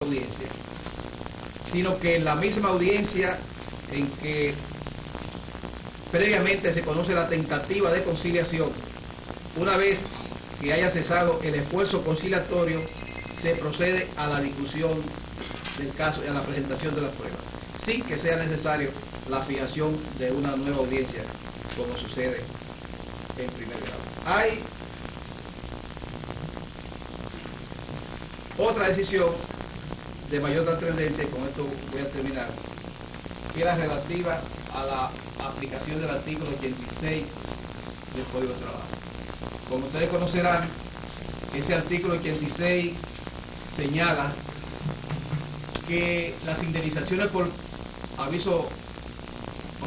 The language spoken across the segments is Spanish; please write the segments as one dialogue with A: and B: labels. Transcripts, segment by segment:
A: audiencia, sino que en la misma audiencia en que previamente se conoce la tentativa de conciliación, una vez que haya cesado el esfuerzo conciliatorio, se procede a la discusión del caso y a la presentación de las pruebas, sin que sea necesario la fijación de una nueva audiencia, como sucede en primer grado. Hay otra decisión de mayor trascendencia, y con esto voy a terminar, que es la relativa a la aplicación del artículo 86 del Código de Trabajo. Como ustedes conocerán, ese artículo 86 señala que las indemnizaciones por aviso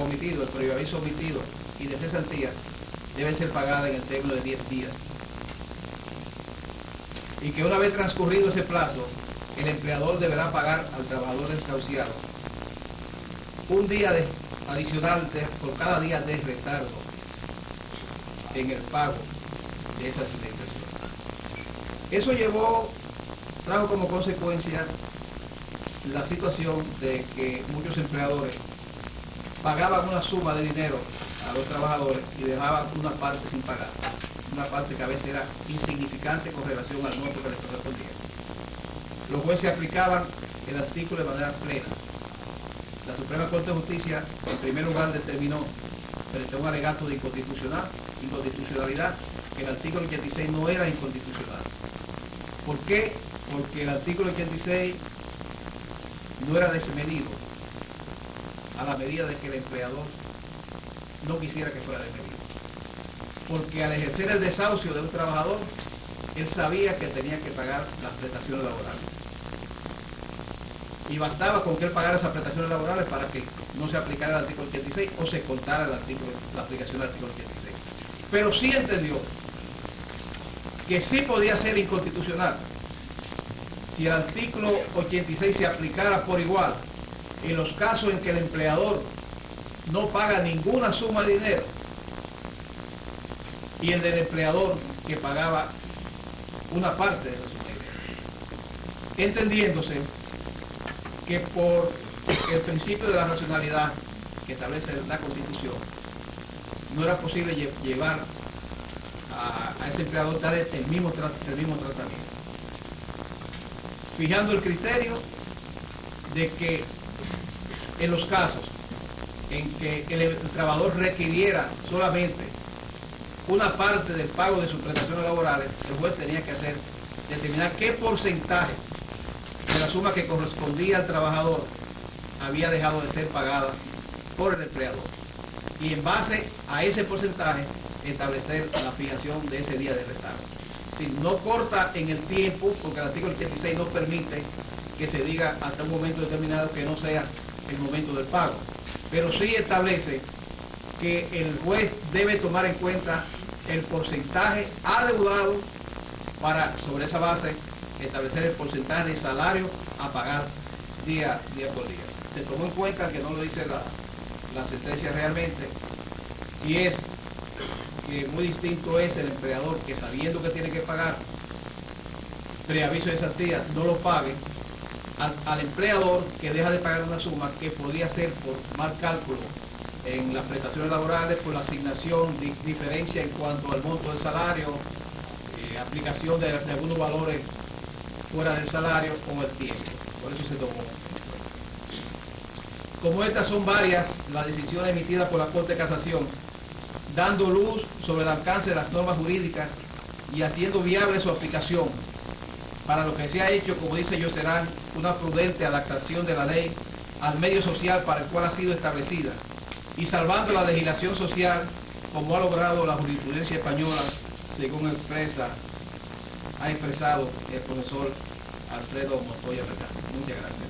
A: omitido, el previo aviso omitido y de cesantía deben ser pagadas en el término de 10 días. Y que una vez transcurrido ese plazo, el empleador deberá pagar al trabajador desahuciado un día adicional por cada día de retardo en el pago de esas indemnizaciones. Eso trajo como consecuencia la situación de que muchos empleadores pagaban una suma de dinero a los trabajadores y dejaban una parte sin pagar, una parte que a veces era insignificante con relación al monto que les correspondía. Los jueces aplicaban el artículo de manera plena. La Suprema Corte de Justicia, en primer lugar, determinó, frente a un alegato de inconstitucionalidad, que el artículo 86 no era inconstitucional. ¿Por qué? Porque el artículo 86 no era desmedido a la medida de que el empleador no quisiera que fuera desmedido. Porque al ejercer el desahucio de un trabajador, él sabía que tenía que pagar las prestaciones laborales. Y bastaba con que él pagara esas prestaciones laborales para que no se aplicara el artículo 86 o se contara la aplicación del artículo 86. Pero sí entendió que sí podía ser inconstitucional si el artículo 86 se aplicara por igual en los casos en que el empleador no paga ninguna suma de dinero y el del empleador que pagaba una parte de la suma de dinero, entendiéndose que por el principio de la racionalidad que establece la Constitución no era posible llevar a ese empleador dar el mismo tratamiento, fijando el criterio de que en los casos en que el trabajador requiriera solamente una parte del pago de sus prestaciones laborales, el juez tenía que determinar qué porcentaje de la suma que correspondía al trabajador había dejado de ser pagada por el empleador. Y en base a ese porcentaje, establecer la fijación de ese día de retardo. Si no corta en el tiempo, porque el artículo 86 no permite que se diga hasta un momento determinado que no sea el momento del pago. Pero sí establece que el juez debe tomar en cuenta el porcentaje adeudado para, sobre esa base, establecer el porcentaje de salario a pagar día por día. Se tomó en cuenta, que no lo dice la sentencia realmente, y es que muy distinto es el empleador que, sabiendo que tiene que pagar preaviso de cesantía, no lo pague, al empleador que deja de pagar una suma que podría ser por mal cálculo en las prestaciones laborales, por la asignación, diferencia en cuanto al monto del salario, aplicación de algunos valores fuera del salario o el tiempo. Por eso se tomó. Como estas son varias las decisiones emitidas por la Corte de Casación, dando luz sobre el alcance de las normas jurídicas y haciendo viable su aplicación, para lo que se ha hecho, como dice Yoserán, una prudente adaptación de la ley al medio social para el cual ha sido establecida, y salvando la legislación social como ha logrado la jurisprudencia española, según ha expresado el profesor Alfredo Montoya Vergara. Muchas gracias.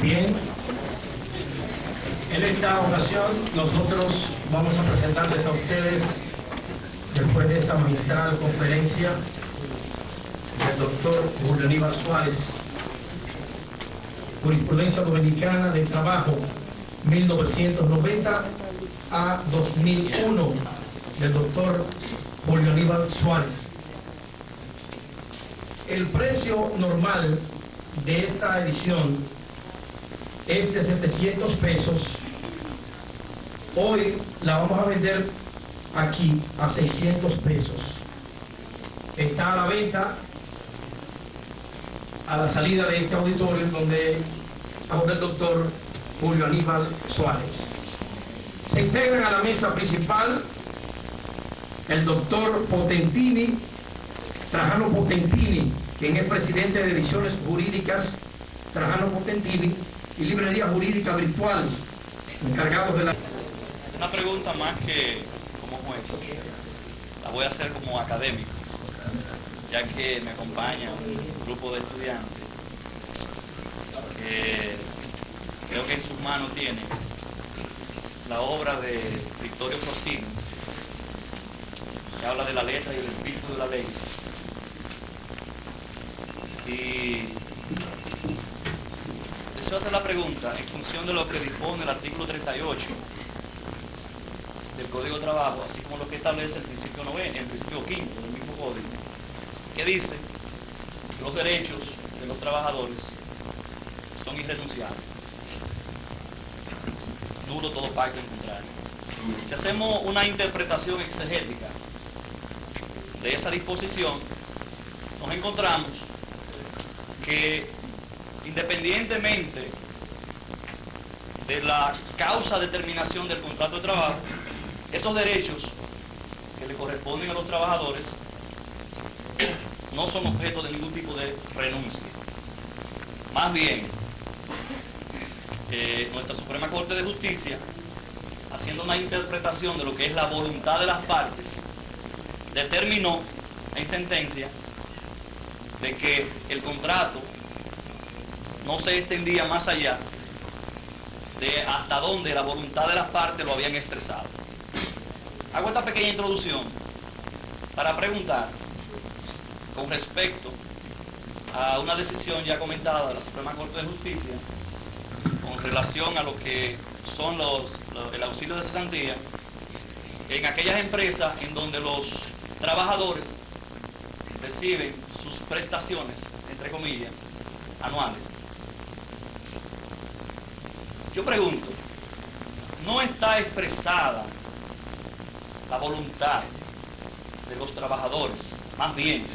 B: Bien, en esta ocasión nosotros vamos a presentarles a ustedes, después de esta magistral conferencia del doctor Julio Aníbal Suárez, Jurisprudencia Dominicana del Trabajo 1990 a 2001, del doctor Julio Aníbal Suárez. El precio normal de esta edición es de 700 pesos. Hoy la vamos a vender aquí a 600 pesos. Está a la venta a la salida de este auditorio donde estamos del doctor Julio Aníbal Suárez. Se integran a la mesa principal el doctor Potentini, Trajano Potentini, quien es presidente de Ediciones Jurídicas Trajano Potentini y Librería Jurídica Virtual, encargados de la...
C: Una pregunta más que como juez, la voy a hacer como académico, ya que me acompaña un grupo de estudiantes que creo que en sus manos tiene la obra de Victorio Frosino, que habla de la letra y el espíritu de la ley. Y deseo hacer la pregunta en función de lo que dispone el artículo 38 del Código de Trabajo, así como lo que establece el principio 9, el principio 5 del mismo código, que dice que los derechos de los trabajadores son irrenunciables. Nulo todo pacto en contrario. Si hacemos una interpretación exegética de esa disposición, nos encontramos que independientemente de la causa de terminación del contrato de trabajo, esos derechos que le corresponden a los trabajadores no son objeto de ningún tipo de renuncia. Más bien, nuestra Suprema Corte de Justicia, haciendo una interpretación de lo que es la voluntad de las partes, determinó en sentencia de que el contrato no se extendía más allá de hasta donde la voluntad de las partes lo habían expresado. Hago esta pequeña introducción para preguntar con respecto a una decisión ya comentada de la Suprema Corte de Justicia con relación a lo que son el auxilio de cesantía en aquellas empresas en donde los trabajadores reciben sus prestaciones, entre comillas, anuales. Yo pregunto, ¿no está expresada la voluntad de los trabajadores, más bien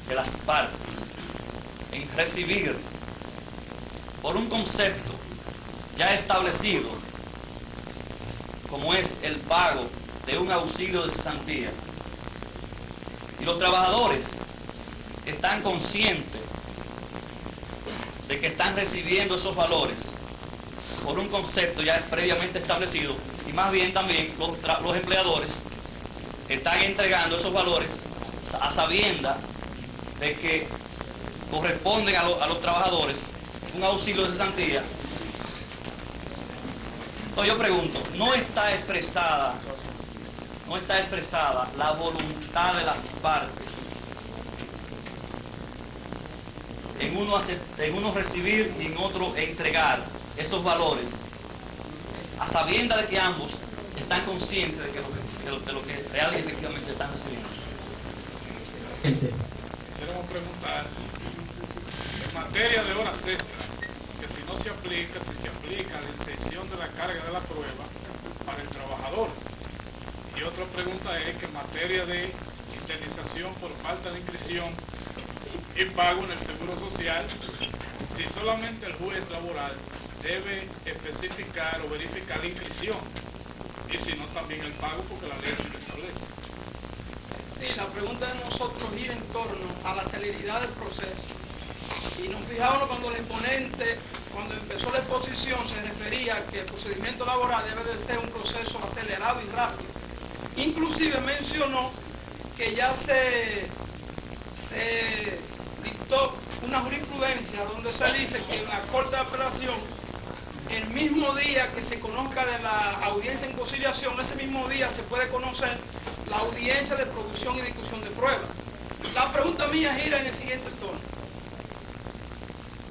C: de las partes, en recibir por un concepto ya establecido como es el pago de un auxilio de cesantía? Y los trabajadores están conscientes de que están recibiendo esos valores por un concepto ya previamente establecido, y más bien también los empleadores están entregando esos valores a sabiendas de que corresponden a los trabajadores un auxilio de cesantía. Entonces yo pregunto, ¿no está expresada la voluntad de las partes en uno recibir y en otro entregar esos valores, a sabiendas de que ambos están conscientes de lo que real y efectivamente están recibiendo?
D: Quisiéramos preguntar, en materia de horas extras, que si no se aplica, si se aplica la inserción de la carga de la prueba para el trabajador. Y otra pregunta es que en materia de indemnización por falta de inscripción y pago en el Seguro Social, si solamente el juez laboral debe especificar o verificar la inscripción, y si no también el pago, porque la ley así lo establece.
E: Sí, la pregunta de nosotros gira en torno a la celeridad del proceso. Y nos fijábamos cuando el exponente, cuando empezó la exposición, se refería a que el procedimiento laboral debe de ser un proceso acelerado y rápido. Inclusive mencionó que ya se dictó una jurisprudencia donde se dice que en la Corte de Apelación, el mismo día que se conozca de la audiencia en conciliación, ese mismo día se puede conocer la audiencia de producción y discusión de pruebas. La pregunta mía gira en el siguiente tono.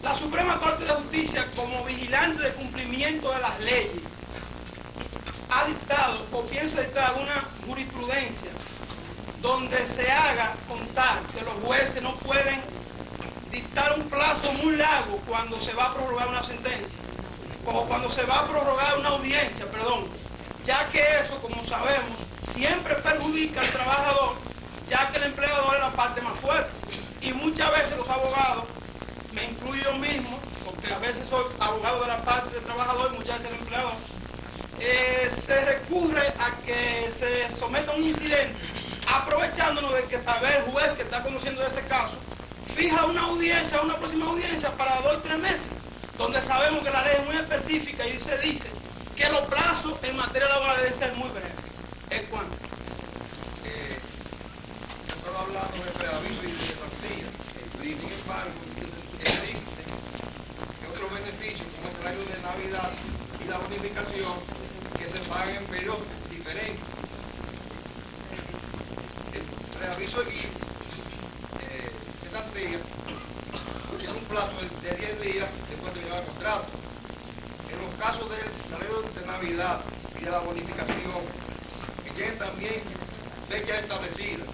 E: La Suprema Corte de Justicia, como vigilante de cumplimiento de las leyes, ha dictado o piensa dictar una jurisprudencia donde se haga contar que los jueces no pueden dictar un plazo muy largo cuando se va a prorrogar una sentencia o cuando se va a prorrogar una audiencia, ya que eso, como sabemos, siempre perjudica al trabajador, ya que el empleador es la parte más fuerte. Y muchas veces los abogados, me incluyo yo mismo, porque a veces soy abogado de la parte del trabajador y muchas veces el empleador, se recurre a que se someta a un incidente, aprovechándonos de que tal vez el juez que está conociendo ese caso fija una audiencia, una próxima audiencia para 2 o 3 meses, donde sabemos que la ley es muy específica y se dice que los plazos en materia laboral deben ser muy breves. ¿Es cuánto?
A: Estamos hablando de preaviso y de plantilla, y sin embargo existen otros beneficios como el salario de Navidad y la bonificación que se pagan en periodos diferentes. El preaviso y cesantía tiene un plazo de 10 días después de llegar el contrato. En los casos del salario de Navidad y de la bonificación, que tienen también fechas establecidas,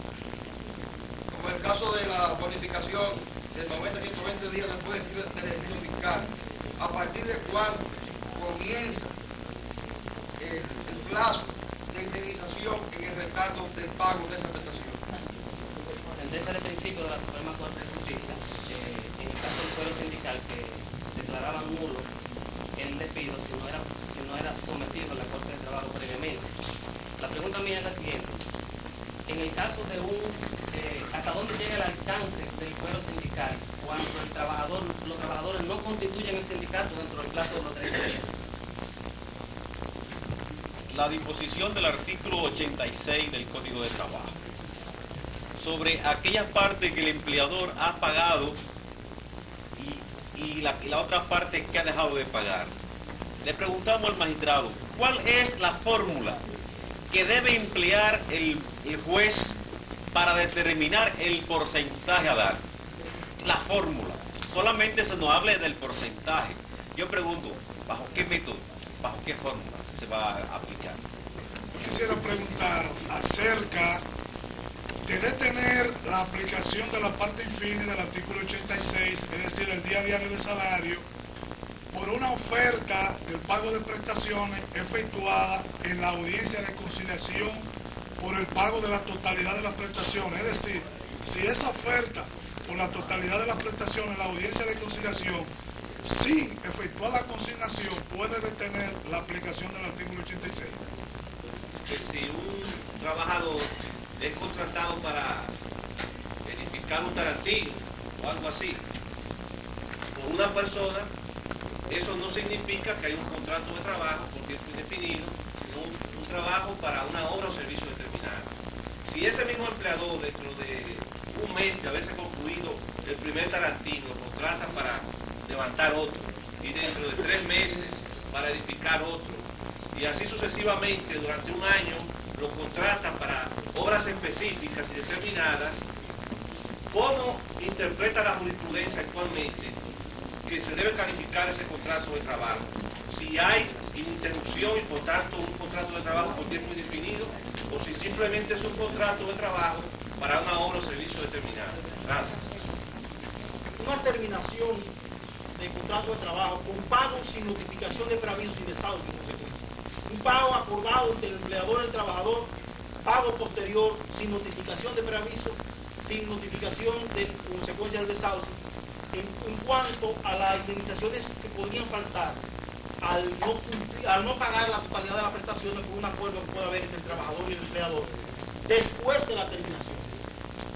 A: como el caso de la bonificación de 90 a 120 días después del ejercicio fiscal, a partir de cuando comienza el plazo de indemnización en el retardo del pago de esa prestación.
F: Sentencia de principio de la Suprema Corte de Justicia, en el caso del fuero sindical, que declaraba nulo el despido si no era sometido a la Corte de Trabajo previamente. La pregunta mía es la siguiente: en el caso de ¿hasta dónde llega el alcance del fuero sindical cuando los trabajadores no constituyen el sindicato dentro del plazo de los 30 días?
G: La disposición del artículo 86 del Código de Trabajo sobre aquellas partes que el empleador ha pagado y la otra parte que ha dejado de pagar. Le preguntamos al magistrado, ¿cuál es la fórmula que debe emplear el juez para determinar el porcentaje a dar? La fórmula. Solamente se nos hable del porcentaje. Yo pregunto, ¿bajo qué método, bajo qué fórmula se va a aplicar?
D: Yo quisiera preguntar acerca de detener la aplicación de la parte infine del artículo 86, es decir, el día diario de salario, por una oferta del pago de prestaciones efectuada en la audiencia de conciliación por el pago de la totalidad de las prestaciones. Es decir, si esa oferta por la totalidad de las prestaciones en la audiencia de conciliación, sin efectuar la consignación, puede detener la aplicación del artículo 86.
G: Que si un trabajador es contratado para edificar un tarantino o algo así, por una persona, eso no significa que hay un contrato de trabajo por tiempo indefinido, sino un trabajo para una obra o servicio determinado. Si ese mismo empleador dentro de un mes de haberse concluido el primer tarantino lo contrata para levantar otro, y dentro de 3 meses para edificar otro, y así sucesivamente durante un año lo contrata para obras específicas y determinadas, ¿cómo interpreta la jurisprudencia actualmente que se debe calificar ese contrato de trabajo? Si hay interrupción y por tanto un contrato de trabajo por tiempo indefinido, o si simplemente es un contrato de trabajo para una obra o servicio determinado. Gracias.
H: Una terminación de contrato de trabajo con pago sin notificación de preaviso y desahucio en consecuencia. Un pago acordado entre el empleador y el trabajador, pago posterior sin notificación de preaviso, sin notificación de consecuencia del desahucio. En cuanto a las indemnizaciones que podrían faltar al no pagar la totalidad de las prestaciones por un acuerdo que pueda haber entre el trabajador y el empleador después de la terminación.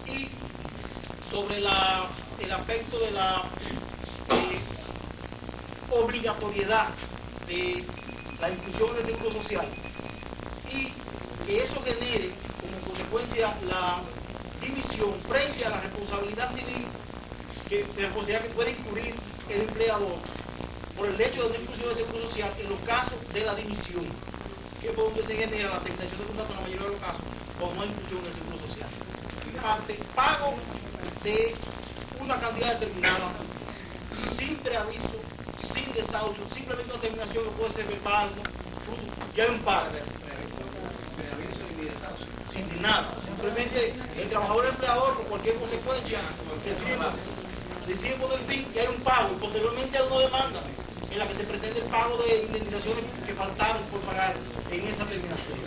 H: Y sobre el aspecto de la obligatoriedad de la inclusión del seguro social y que eso genere como consecuencia la dimisión frente a la responsabilidad civil, responsabilidad que puede incurrir el empleador por el hecho de la inclusión del seguro social en los casos de la dimisión, que es por donde se genera la terminación del contrato en la mayoría de los casos, o no inclusión del seguro social. Parte, pago de una cantidad determinada, sin preaviso, sin desahucio, simplemente una terminación que puede ser verbal, ya hay un pago.
A: Preaviso y desahucio.
H: sin nada. Simplemente el trabajador empleador, por cualquier consecuencia, decide poner fin que hay un pago y posteriormente hay una demanda en la que se pretende el pago de indemnizaciones que faltaron por pagar en esa terminación.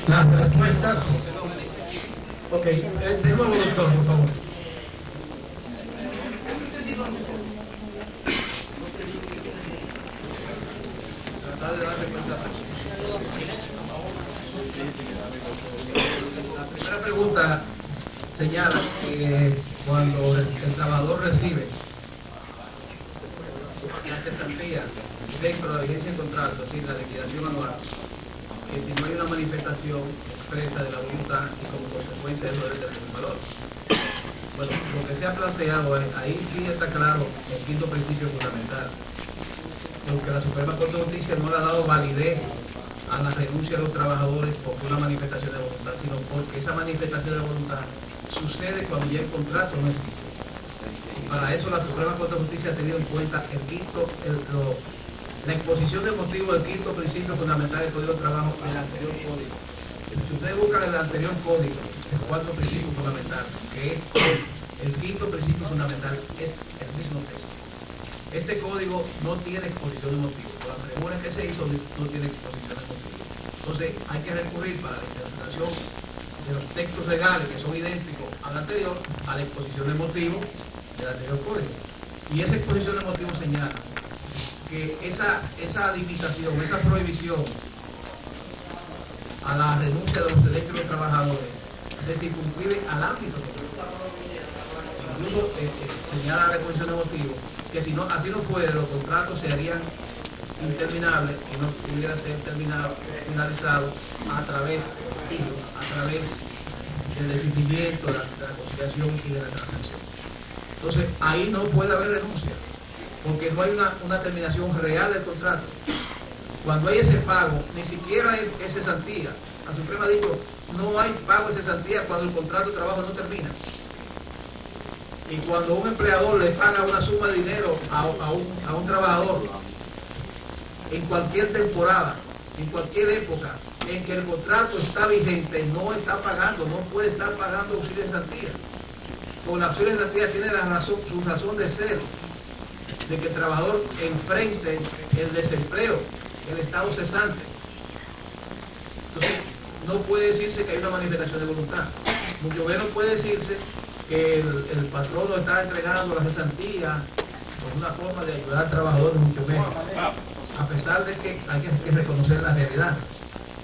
B: Las respuestas. Ok, de nuevo, doctor, por favor.
A: Tratar de darle cuenta. La primera pregunta señala que cuando el trabajador recibe la cesantía dentro de la vigencia del contrato, es decir, la liquidación anual, que si no hay una manifestación expresa de la voluntad y como consecuencia de eso debe tener un valor. Bueno, lo que se ha planteado es, ahí sí está claro el quinto principio fundamental, porque la Suprema Corte de Justicia no le ha dado validez a la renuncia de los trabajadores por una manifestación de voluntad, sino porque esa manifestación de voluntad sucede cuando ya el contrato no existe. Y para eso la Suprema Corte de Justicia ha tenido en cuenta la exposición de motivos del quinto principio fundamental del Código de Trabajo en el anterior código. Si ustedes buscan el anterior código, el cuarto principio fundamental, que es el quinto principio fundamental, es el mismo texto. Este código no tiene exposición de motivos. Por las preguntas que se hizo, no tiene exposición de motivos. Entonces, hay que recurrir para la interpretación de los textos legales que son idénticos al anterior, a la exposición de motivos del anterior código. Y esa exposición de motivos señala que esa limitación, esa prohibición a la renuncia de los derechos de los trabajadores se circunscribe al ámbito contractual. Incluso señala la exposición de motivos que si no, así no fuera, los contratos se harían interminables y no pudieran ser finalizados a través del decidimiento, de la conciliación y de la transacción. Entonces, ahí no puede haber renuncia, porque no hay una terminación real del contrato. Cuando hay ese pago, ni siquiera es cesantía. La Suprema ha dicho, no hay pago de cesantía cuando el contrato de trabajo no termina. Y cuando un empleador le paga una suma de dinero a un trabajador, en cualquier temporada, en cualquier época en que el contrato está vigente, no está pagando, no puede estar pagando auxilio de cesantía. Con la auxilio de cesantía tiene su razón de ser, de que el trabajador enfrente el desempleo, el estado cesante. Entonces, no puede decirse que hay una manifestación de voluntad. Mucho menos puede decirse que el patrón lo está entregando la cesantía como una forma de ayudar al trabajador, mucho menos. A pesar de que hay que reconocer la realidad.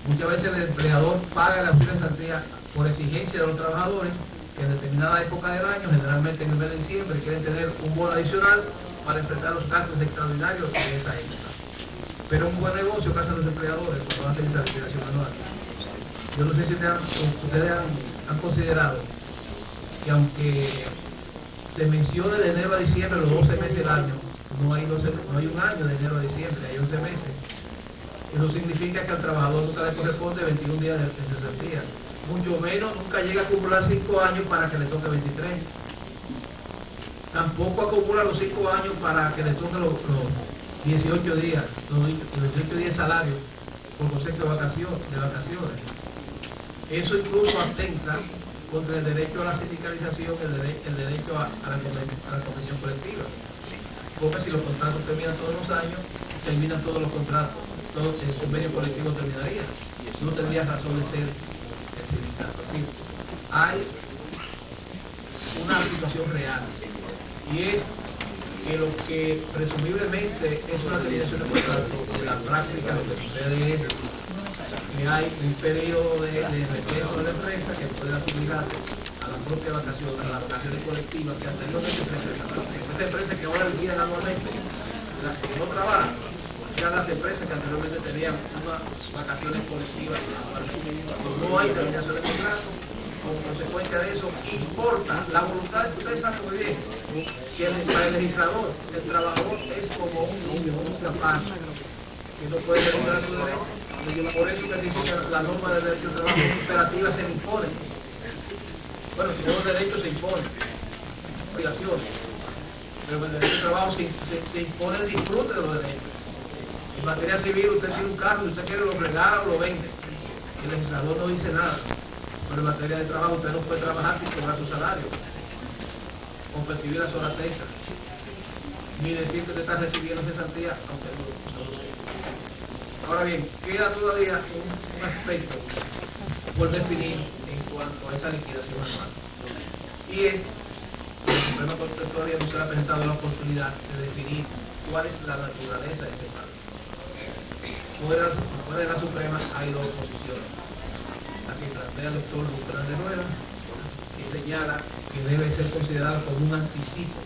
A: Muchas veces el empleador paga la auxilio de cesantía por exigencia de los trabajadores que en determinada época del año, generalmente en el mes de diciembre, quieren tener un bono adicional para enfrentar los gastos extraordinarios de esa época. Pero un buen negocio que hacen los empleadores cuando hacen esa liquidación anual. Yo no sé si ustedes han considerado que aunque se mencione de enero a diciembre los 12 meses del año, no hay un año de enero a diciembre, hay 11 meses. Eso significa que al trabajador nunca le corresponde 21 días de cesantía. Mucho menos nunca llega a acumular 5 años para que le toque 23. Tampoco acumula los 5 años para que le toque los 18 días, los 18 días salarios por concepto de vacaciones. Eso incluso atenta contra el derecho a la sindicalización, el derecho a la convención colectiva. Porque si los contratos terminan todos los años, terminan todos los contratos, todo el convenio colectivo terminaría. Y eso no tendría razón de ser el sindicato. Es decir, hay una situación real. Y es que lo que presumiblemente es una terminación de contrato, en la práctica lo que sucede es que hay un periodo de receso de la empresa que puede asimilarse a la propia vacación, a las vacaciones colectivas que anteriormente se representaban. Esa empresa que ahora liquidan anualmente, las que no trabajan, eran las empresas que anteriormente tenían unas vacaciones colectivas. No hay terminación de contrato. Como consecuencia de eso, importa la voluntad, ustedes saben muy bien, que para el legislador, el trabajador es como un niño, un capaz, que no puede regular su derecho. Por eso que dice que la norma del derecho de trabajo imperativa se impone. Bueno, todos los derechos se imponen, obligaciones, pero el derecho de trabajo se impone el disfrute de los derechos. En materia civil, usted tiene un carro y usted quiere lo regala o lo vende. El legislador no dice nada. Pero en materia de trabajo, usted no puede trabajar sin cobrar su salario, o percibir las horas extras, ni decir que usted está recibiendo cesantía, aunque no lo sea. Ahora bien, queda todavía un aspecto por definir en cuanto a esa liquidación anual. Y es que el Suprema Corte todavía no se le ha presentado la oportunidad de definir cuál es la naturaleza de ese pago. Fuera de la Suprema hay dos posiciones. La que plantea el doctor Luis Fernández Rueda, que señala que debe ser considerado como un anticipo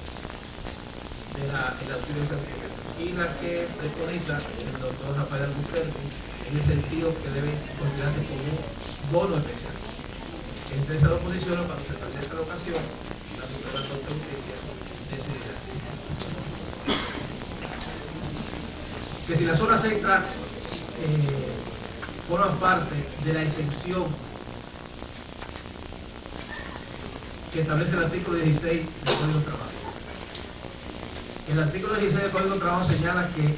A: de el auxilio de Santiago, y la que preconiza el doctor Rafael Albuquerque en el sentido que debe considerarse como un bono especial. Entre esas dos posiciones, cuando se presenta la ocasión, la Suprema Corte de Justicia decidirá que si las horas extras forman parte de la exención que establece el artículo 16 del Código de Trabajo. El artículo 16 del Código de Trabajo señala que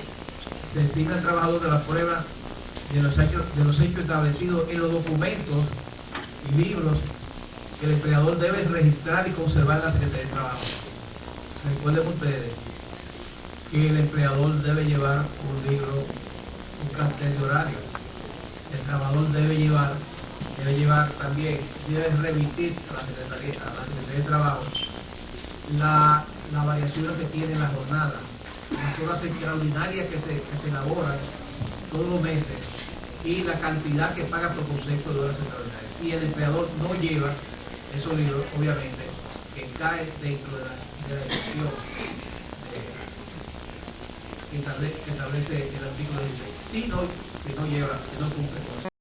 A: se asigna al trabajador de la prueba de los hechos establecidos en los documentos y libros que el empleador debe registrar y conservar en la Secretaría de Trabajo. Recuerden ustedes que el empleador debe llevar un libro, un cartel de horario. El trabajador debe llevar también, debe remitir a la Secretaría de Trabajo la variación que tiene la jornada, las horas extraordinarias que se elaboran todos los meses y la cantidad que paga por concepto de horas extraordinarias. Si el empleador no lleva esos libros, obviamente, que cae dentro de la excepción que establece el artículo 16. Si no lleva, si no cumple con eso.